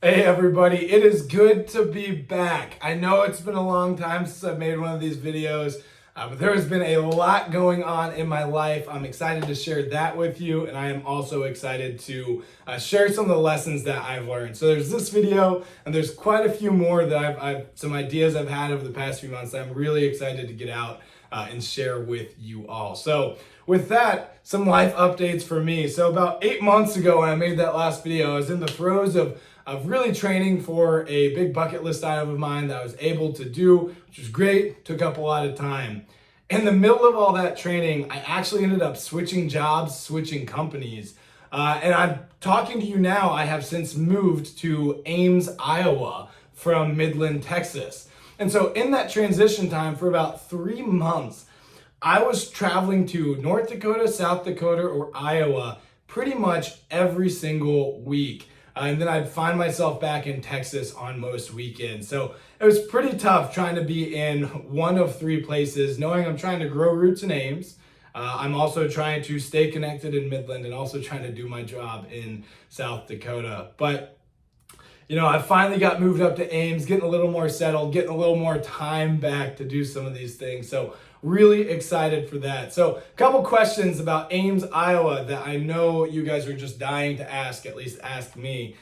Hey everybody, it is good to be back. I know it's been a long time since I've made one of these videos, but there has been a lot going on in my life. I'm excited to share that with you, and I am also excited to share some of the lessons that I've learned. So there's this video, and there's quite a few more that I've some ideas I've had over the past few months that I'm really excited to get out and share with you all. So with that, some life updates for me. So about 8 months ago when I made that last video, I was in the throes of really training for a big bucket list item of mine that I was able to do, which was great, took up a lot of time. In the middle of all that training, I actually ended up switching jobs, switching companies. And I'm talking to you now, I have since moved to Ames, Iowa from Midland, Texas. And so in that transition time for about 3 months, I was traveling to North Dakota, South Dakota, or Iowa pretty much every single week. And then I'd find myself back in Texas on most weekends. So it was pretty tough trying to be in one of 3 places, knowing I'm trying to grow roots in Ames. I'm also trying to stay connected in Midland and also trying to do my job in South Dakota. But I finally got moved up to Ames, getting a little more settled, getting a little more time back to do some of these things. So really excited for that. So a couple questions about Ames, Iowa that I know you guys are just dying to ask, at least ask me.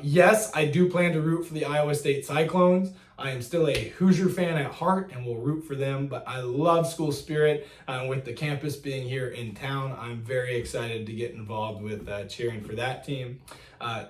Yes, I do plan to root for the Iowa State Cyclones. I am still a Hoosier fan at heart and will root for them, but I love school spirit. With the campus being here in town, I'm very excited to get involved with cheering for that team.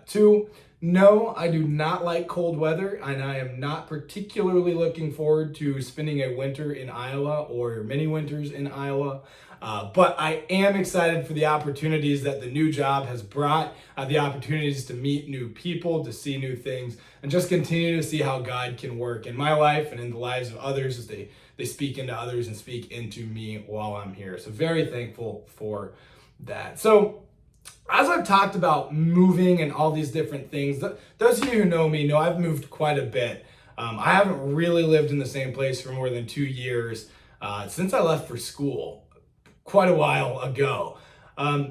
2, no, I do not like cold weather, and I am not particularly looking forward to spending a winter in Iowa or many winters in Iowa. But I am excited for the opportunities that the new job has brought, the opportunities to meet new people, to see new things, and just continue to see how God can work in my life and in the lives of others as they speak into others and speak into me while I'm here. So very thankful for that. So as I've talked about moving and all these different things, those of you who know me know I've moved quite a bit. I haven't really lived in the same place for more than 2 years since I left for school quite a while ago.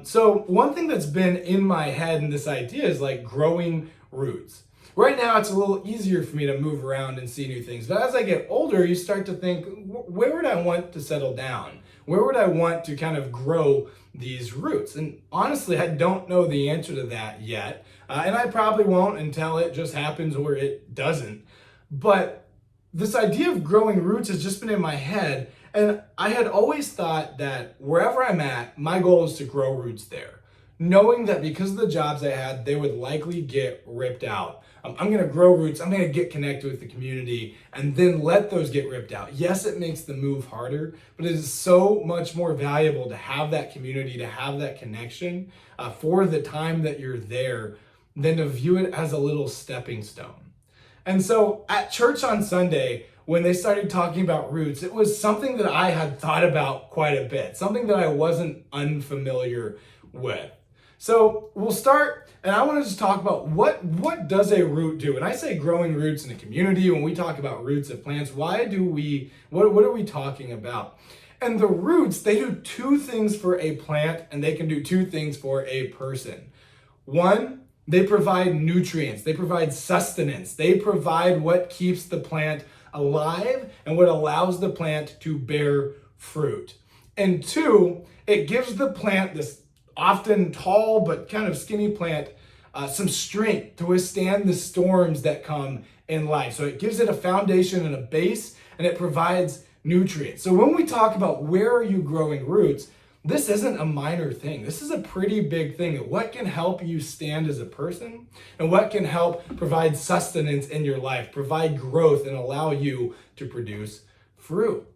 So one thing that's been in my head and this idea is like growing roots. Right now, it's a little easier for me to move around and see new things. But as I get older, you start to think, where would I want to settle down? Where would I want to kind of grow these roots? And honestly, I don't know the answer to that yet. And I probably won't until it just happens or it doesn't. But this idea of growing roots has just been in my head. And I had always thought that wherever I'm at, my goal is to grow roots there, knowing that because of the jobs I had, they would likely get ripped out. I'm going to grow roots. I'm going to get connected with the community and then let those get ripped out. Yes, it makes the move harder, but it is so much more valuable to have that community, to have that connection for the time that you're there than to view it as a little stepping stone. And so at church on Sunday, when they started talking about roots, it was something that I had thought about quite a bit, something that I wasn't unfamiliar with. So we'll start, and I want to just talk about what does a root do? And I say growing roots in a community, when we talk about roots of plants, what are we talking about? And the roots, they do 2 things for a plant, and they can do 2 things for a person. 1, they provide nutrients, they provide sustenance, they provide what keeps the plant alive and what allows the plant to bear fruit. And 2, it gives the plant, this often tall but kind of skinny plant, some strength to withstand the storms that come in life. So it gives it a foundation and a base, and it provides nutrients. So when we talk about where are you growing roots, this isn't a minor thing. This is a pretty big thing. What can help you stand as a person and what can help provide sustenance in your life, provide growth, and allow you to produce fruit.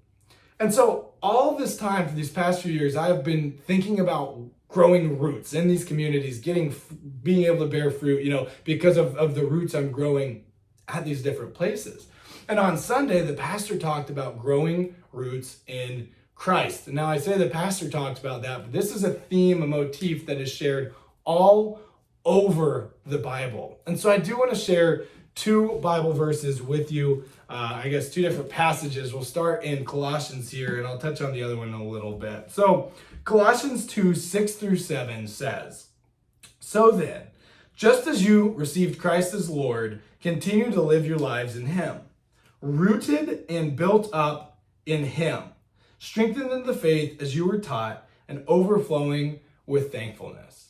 And so all this time for these past few years, I have been thinking about growing roots in these communities, being able to bear fruit, because of the roots I'm growing at these different places. And on Sunday, the pastor talked about growing roots in Christ. Now I say the pastor talked about that, but this is a theme, a motif that is shared all over the Bible. And so I do want to share 2 Bible verses with you. 2 different passages. We'll start in Colossians here, and I'll touch on the other one in a little bit. So Colossians 2, 6 through 7 says, "So then, Just as you received Christ as Lord, continue to live your lives in him, rooted and built up in him, strengthened in the faith as you were taught, and overflowing with thankfulness.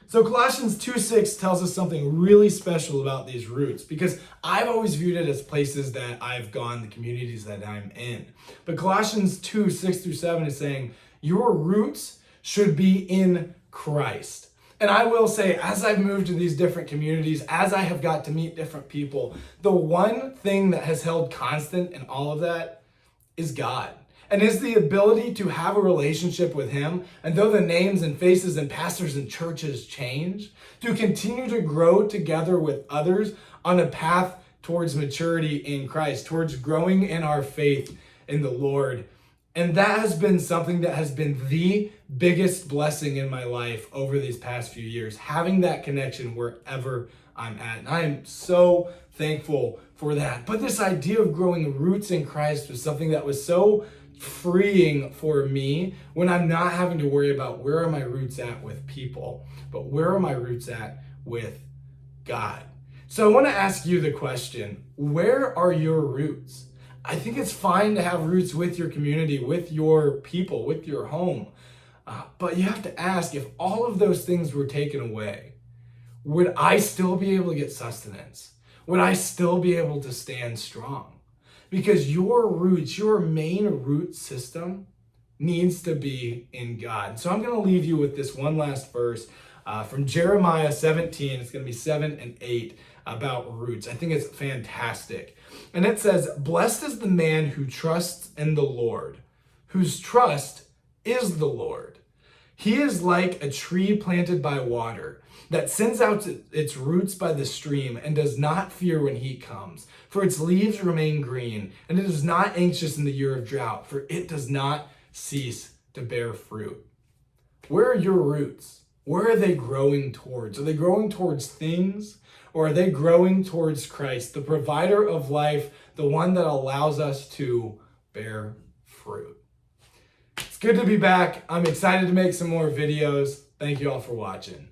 So Colossians 2:6 tells us something really special about these roots, because I've always viewed it as places that I've gone, the communities that I'm in. But Colossians 2:6-7 is saying, your roots should be in Christ. And I will say, as I've moved to these different communities, as I have got to meet different people, the one thing that has held constant in all of that is God. And is the ability to have a relationship with him, and though the names and faces and pastors and churches change, to continue to grow together with others on a path towards maturity in Christ, towards growing in our faith in the Lord. And that has been something that has been the biggest blessing in my life over these past few years, having that connection wherever I'm at. And I am so thankful for that. But this idea of growing roots in Christ was something that was so freeing for me when I'm not having to worry about where are my roots at with people, but where are my roots at with God. So I want to ask you the question, where are your roots? I think it's fine to have roots with your community, with your people, with your home. But you have to ask, if all of those things were taken away, would I still be able to get sustenance? Would I still be able to stand strong? Because your roots, your main root system needs to be in God. So I'm going to leave you with this one last verse from Jeremiah 17. It's going to be 7 and 8 about roots. I think it's fantastic. And it says, blessed is the man who trusts in the Lord, whose trust is the Lord. He is like a tree planted by water that sends out its roots by the stream and does not fear when heat comes, for its leaves remain green, and it is not anxious in the year of drought, for it does not cease to bear fruit. Where are your roots? Where are they growing towards? Are they growing towards things, or are they growing towards Christ, the provider of life, the one that allows us to bear fruit? It's good to be back. I'm excited to make some more videos. Thank you all for watching.